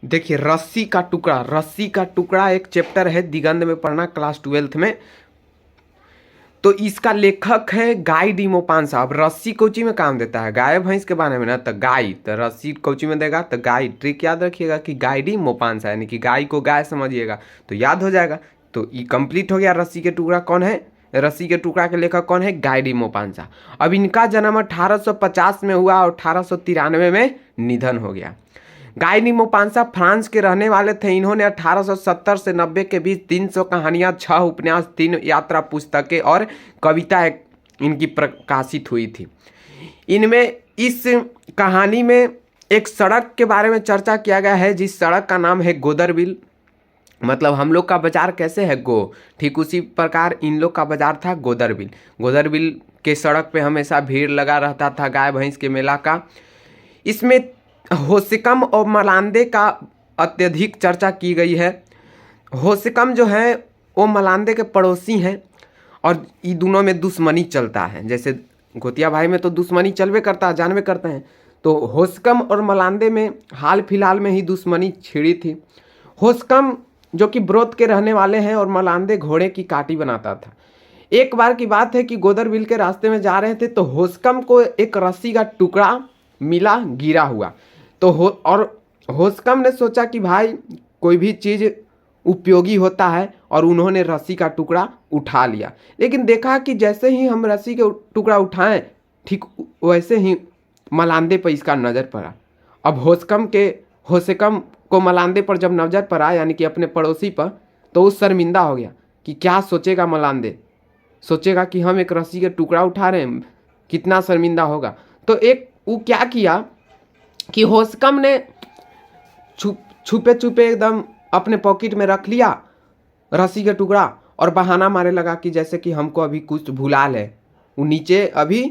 देखिए, रस्सी का टुकड़ा एक चैप्टर है, दिगंत में पढ़ना क्लास 12th में। तो इसका लेखक है गाय डी मोपान साहब। रस्सी कोची में काम देता है, गाय भैंस के बारे में ना, तो गाय, तो रस्सी कोची में देगा तो गाय। ट्रिक याद रखिएगा कि गाय डी मोपान साहब, यानी कि गाय को गाय समझिएगा तो याद हो जाएगा। तो ये कंप्लीट हो गया। रस्सी के टुकड़ा कौन है? रस्सी के टुकड़ा के लेखक कौन है? गाय डी मोपान साहब। अब इनका जन्म 1850 में हुआ और 1893 में निधन हो गया। गाय डी मोपांसा फ्रांस के रहने वाले थे। इन्होंने 1870 से 90 के बीच 300 कहानियां, 6 उपन्यास, 3 यात्रा पुस्तकें और कविता इनकी प्रकाशित हुई थी। इनमें इस कहानी में एक सड़क के बारे में चर्चा किया गया है, जिस सड़क का नाम है गोदरबिल। मतलब हम लोग का बाजार कैसे है गो, ठीक उसी प्रकार इन लोग का बाजार था गोदरबिल। गोदरबिल के सड़क पे हमेशा भीड़ लगा रहता था गाय भैंस के मेला का। इसमें होसिकम और मलांदे का अत्यधिक चर्चा की गई है। होसिकम जो है वो मलांदे के पड़ोसी हैं और ये दोनों में दुश्मनी चलता है। जैसे गोतिया भाई में तो दुश्मनी चलवे करता है, जानवे करते हैं। तो होसिकम और मलांदे में हाल फिलहाल में ही दुश्मनी छिड़ी थी। होसिकम जो कि ब्रोत के रहने वाले हैं और मलांदे घोड़े की काटी बनाता था। एक बार की बात है कि गोदरबिल के रास्ते में जा रहे थे तो होसिकम को एक रस्सी का टुकड़ा मिला गिरा हुआ। तो होस्कम ने सोचा कि भाई कोई भी चीज़ उपयोगी होता है और उन्होंने रस्सी का टुकड़ा उठा लिया। लेकिन देखा कि जैसे ही हम रस्सी के टुकड़ा उठाएं, ठीक वैसे ही मलांदे पर इसका नज़र पड़ा। अब होस्कम को मलांदे पर जब नज़र पड़ा, यानी कि अपने पड़ोसी पर, तो वो शर्मिंदा हो गया कि क्या सोचेगा मलांदे। सोचेगा कि हम एक रस्सी के टुकड़ा उठा रहे हैं, कितना शर्मिंदा होगा। तो एक वो क्या किया कि होस्कम ने छुपे छुपे एकदम अपने पॉकेट में रख लिया रस्सी का टुकड़ा और बहाना मारे लगा कि जैसे कि हमको अभी कुछ भुला ले, वो नीचे अभी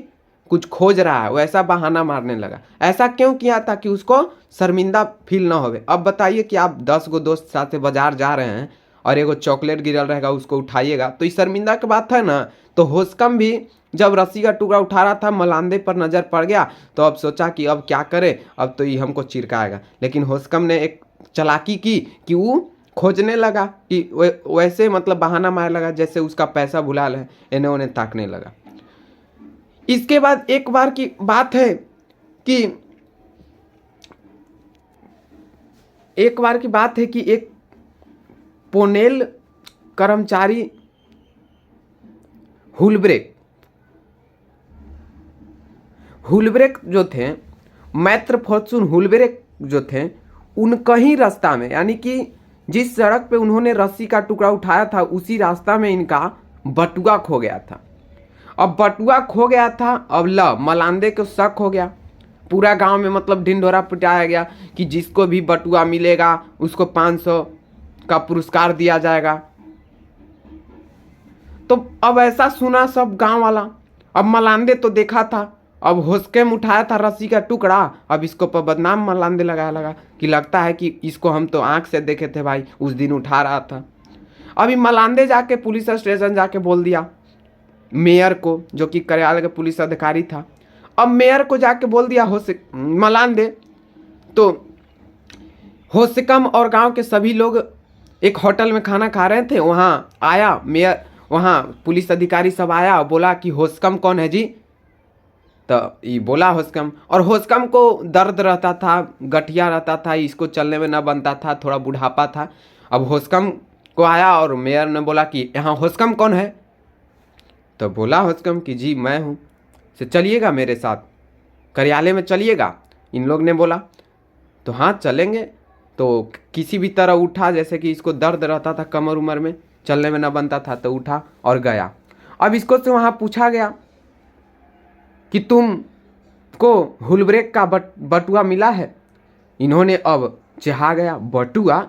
कुछ खोज रहा है, वैसा बहाना मारने लगा। ऐसा क्यों किया? ताकि उसको शर्मिंदा फील ना होवे। अब बताइए कि आप 10 गो दोस्त साथ से बाजार जा रहे हैं और एगो चॉकलेट गिरल रहेगा, उसको उठाइएगा तो ये शर्मिंदा की बात है ना। तो होस्कम भी जब रस्सी का टुकड़ा उठा रहा था, मलांदे पर नज़र पड़ गया तो अब सोचा कि अब क्या करे, अब तो ये हमको चिरकाएगा। लेकिन होस्कम ने एक चालाकी की कि वो खोजने लगा कि वैसे मतलब बहाना मारने लगा जैसे उसका पैसा भुला ले, इन्हें उन्हें ताकने लगा। इसके बाद एक बार की बात है कि एक पोनेल कर्मचारी हुलब्रेक जो थे, मैत्र फॉर्चून हुलब्रेक जो थे, उनका ही रास्ता में, यानी कि जिस सड़क पे उन्होंने रस्सी का टुकड़ा उठाया था उसी रास्ता में इनका बटुआ खो गया था। अब बटुआ खो गया था, अब मलांदे को शक हो गया। पूरा गांव में मतलब ढिंढोरा पिटाया गया कि जिसको भी बटुआ मिलेगा उसको 500 का पुरस्कार दिया जाएगा। तो अब ऐसा सुना सब गांव वाला। अब मलांदे तो देखा था, अब होस्कम उठाया था रस्सी का टुकड़ा, अब इसको पर बदनाम मलांदे लगाया लगा कि लगता है कि इसको हम तो आंख से देखे थे भाई, उस दिन उठा रहा था। अभी मलांदे जाके पुलिस स्टेशन जाके बोल दिया मेयर को, जो कि कार्यालय का पुलिस अधिकारी था। अब मेयर को जाके बोल दिया मलांदे। तो होस्कम और गांव के सभी लोग एक होटल में खाना खा रहे थे, वहाँ आया मेयर, वहाँ पुलिस अधिकारी सब आया और बोला कि होस्कम कौन है जी? तो ये बोला होस्कम, और होस्कम को दर्द रहता था, गठिया रहता था, इसको चलने में न बनता था, थोड़ा बुढ़ापा था। अब होस्कम को आया और मेयर ने बोला कि यहाँ होस्कम कौन है? तो बोला होस्कम कि जी मैं हूँ, से चलिएगा मेरे साथ, कार्यालय में चलिएगा। इन लोग ने बोला तो हाँ चलेंगे। तो किसी भी तरह उठा, जैसे कि इसको दर्द रहता था कमर उमर में, चलने में न बनता था, तो उठा और गया। अब इसको से वहाँ पूछा गया कि तुमको हुलब्रेक का बटुआ मिला है? इन्होंने अब चिढ़ा गया, बटुआ?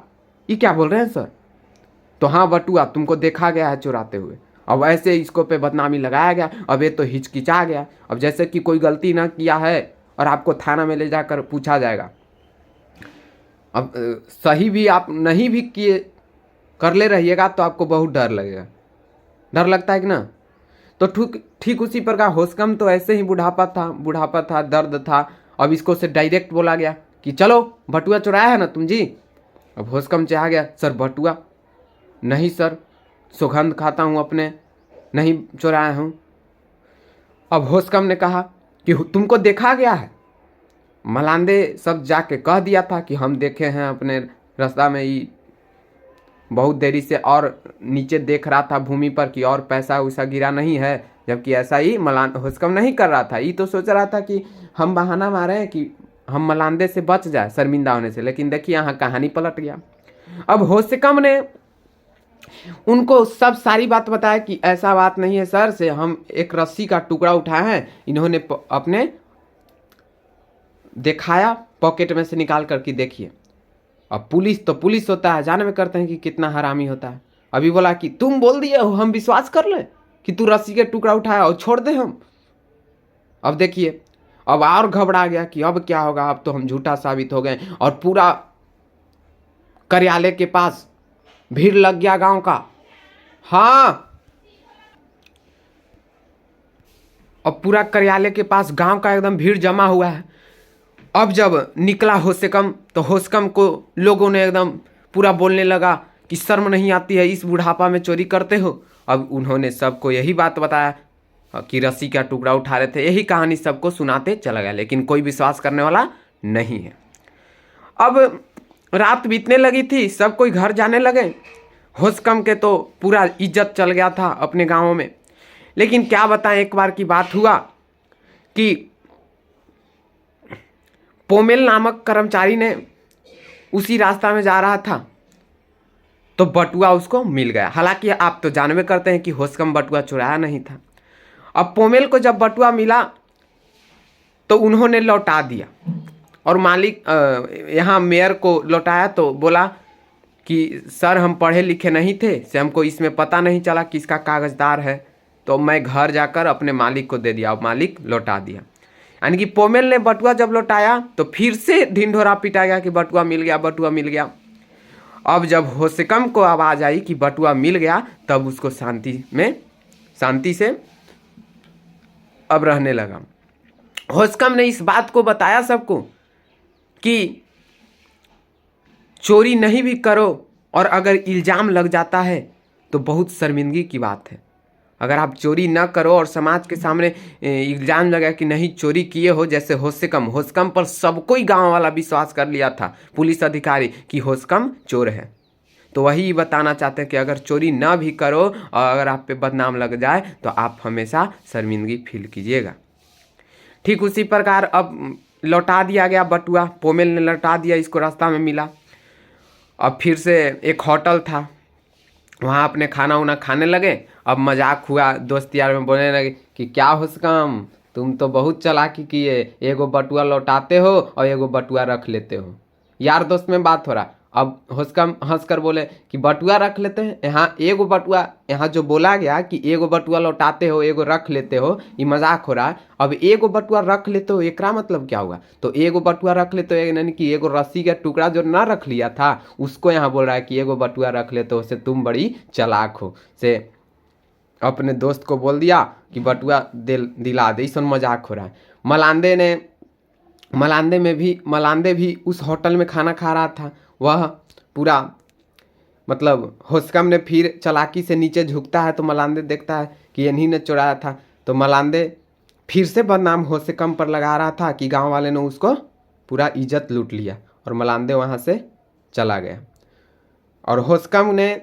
ये क्या बोल रहे हैं सर? तो हाँ बटुआ तुमको देखा गया है चुराते हुए। अब ऐसे इसको पे बदनामी लगाया गया। अब ये तो हिचकिचा गया, अब जैसे कि कोई गलती ना किया है और आपको थाना में ले जाकर पूछा जाएगा। अब सही भी आप नहीं भी किए, कर ले रहिएगा तो आपको बहुत डर लगेगा। डर लगता है कि ना? तो ठीक उसी प्रकार होस्कम तो ऐसे ही बुढ़ापा था, दर्द था। अब इसको से डायरेक्ट बोला गया कि चलो बटुआ चुराया है ना तुम जी, अब होशकम चाह गया, सर बटुआ नहीं सर, सुगंध खाता हूँ अपने, नहीं चुराया हूँ। अब होशकम ने कहा कि तुमको देखा गया है। मलांदे सब जाके कह दिया था कि हम देखे हैं अपने रास्ता में ही बहुत देरी से, और नीचे देख रहा था भूमि पर कि और पैसा वैसा गिरा नहीं है, जबकि ऐसा ही होशकम नहीं कर रहा था। ये तो सोच रहा था कि हम बहाना मारे हैं कि हम मलांदे से बच जाए शर्मिंदा होने से, लेकिन देखिए यहाँ कहानी पलट गया। अब होशकम ने उनको सब सारी बात बताया कि ऐसा बात नहीं है सर, से हम एक रस्सी का टुकड़ा उठाए हैं, इन्होंने अपने दिखाया पॉकेट में से निकाल कर कि देखिए। अब पुलिस तो पुलिस होता है, जान में करते हैं कि कितना हरामी होता है। अभी बोला कि तुम बोल दिए हो, हम विश्वास कर ले कि तू रस्सी के टुकड़ा उठाया और छोड़ दे हम। अब देखिए, अब और घबरा गया कि अब क्या होगा, अब तो हम झूठा साबित हो गए। और पूरा कार्यालय के पास भीड़ लग गया गांव का। हाँ, अब पूरा कार्यालय के पास गांव का एकदम भीड़ जमा हुआ है। अब जब निकला होशकम तो होशकम को लोगों ने एकदम पूरा बोलने लगा कि शर्म नहीं आती है, इस बुढ़ापा में चोरी करते हो। अब उन्होंने सबको यही बात बताया कि रस्सी का टुकड़ा उठा रहे थे, यही कहानी सबको सुनाते चला गया, लेकिन कोई विश्वास करने वाला नहीं है। अब रात बीतने लगी थी, सब कोई घर जाने लगे। होशकम के तो पूरा इज्जत चल गया था अपने गाँव में। लेकिन क्या बताएं, एक बार की बात हुआ कि पोमेल नामक कर्मचारी ने उसी रास्ता में जा रहा था तो बटुआ उसको मिल गया। हालांकि आप तो जानबे करते हैं कि होशकम बटुआ चुराया नहीं था। अब पोमेल को जब बटुआ मिला तो उन्होंने लौटा दिया, और मालिक यहाँ मेयर को लौटाया तो बोला कि सर हम पढ़े लिखे नहीं थे, से हमको इसमें पता नहीं चला कि इसका कागजदार है, तो मैं घर जाकर अपने मालिक को दे दिया। अब मालिक लौटा दिया। यानी कि पोमेल ने बटुआ जब लौटाया तो फिर से ढिंढोरा पिटा गया कि बटुआ मिल गया, बटुआ मिल गया। अब जब होशकम को आवाज़ आई कि बटुआ मिल गया, तब उसको शांति से अब रहने लगा। होशकम ने इस बात को बताया सबको कि चोरी नहीं भी करो और अगर इल्ज़ाम लग जाता है तो बहुत शर्मिंदगी की बात है। अगर आप चोरी ना करो और समाज के सामने इल्ज़ाम लगा कि नहीं चोरी किए हो, जैसे होशकम पर सबको ही गाँव वाला विश्वास कर लिया था, पुलिस अधिकारी, कि होशकम चोर है। तो वही बताना चाहते हैं कि अगर चोरी ना भी करो और अगर आप पे बदनाम लग जाए तो आप हमेशा शर्मिंदगी फील कीजिएगा। ठीक उसी प्रकार अब लौटा दिया गया बटुआ, पोमेल ने लौटा दिया, इसको रास्ता में मिला। अब फिर से एक होटल था, वहाँ अपने खाना उना खाने लगे। अब मजाक हुआ, दोस्त यार में बोलने लगे कि क्या होशकम तुम तो बहुत चालाकी किए, एगो बटुआ लौटाते हो और एगो बटुआ रख लेते हो। यार दोस्त में बात हो रहा। अब होशकम हंसकर बोले कि बटुआ रख लेते हैं, यहाँ एगो बटुआ, यहाँ जो बोला गया कि एगो बटुआ लौटाते हो एगो रख लेते हो, ये मजाक हो रहा है। अब एगो बटुआ रख लेते हो, एकरा मतलब क्या हुआ? तो एगो बटुआ रख लेते हो यानी कि एगो रस्सी का टुकड़ा जो ना रख लिया था उसको यहाँ बोल रहा है कि एगो बटुआ रख लेते हो, से तुम बड़ी चालाक हो। से अपने दोस्त को बोल दिया कि बटुआ दिला दे, इसमें मजाक हो रहा है। मलांदे भी उस होटल में खाना खा रहा था। वह पूरा मतलब होशकम ने फिर चालाकी से नीचे झुकता है तो मलांदे देखता है कि इन्हीं ने चुराया था, तो मलांदे फिर से बदनाम होशकम पर लगा रहा था कि गांव वाले ने उसको पूरा इज्जत लूट लिया, और मलांदे वहाँ से चला गया। और होशकम ने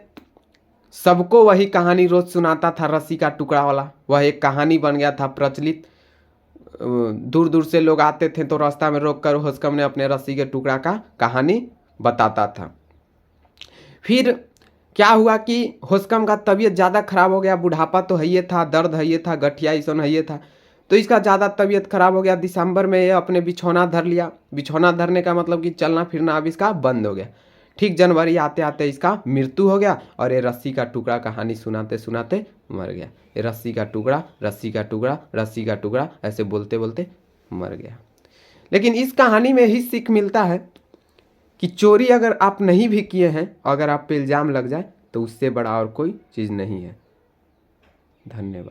सबको वही कहानी रोज सुनाता था, रस्सी का टुकड़ा वाला। वह एक कहानी बन गया था प्रचलित। दूर दूर से लोग आते थे तो रास्ता में रोक कर होशकम ने अपने रस्सी के टुकड़ा का कहानी बताता था। फिर क्या हुआ कि होशकम का तबीयत ज़्यादा खराब हो गया, बुढ़ापा तो है ही था, दर्द है ही था, गठिया ईसन है ही था, तो इसका ज़्यादा तबीयत खराब हो गया। दिसंबर में ये अपने बिछौना धर लिया। बिछौना धरने का मतलब कि चलना फिरना अब इसका बंद हो गया। ठीक जनवरी आते आते इसका मृत्यु हो गया, और ये रस्सी का टुकड़ा कहानी सुनाते सुनाते मर गया। ये रस्सी का टुकड़ा, रस्सी का टुकड़ा, रस्सी का टुकड़ा, ऐसे बोलते बोलते मर गया। लेकिन इस कहानी में ही सीख मिलता है कि चोरी अगर आप नहीं भी किए हैं, अगर आप पे इल्ज़ाम लग जाए तो उससे बड़ा और कोई चीज़ नहीं है। धन्यवाद।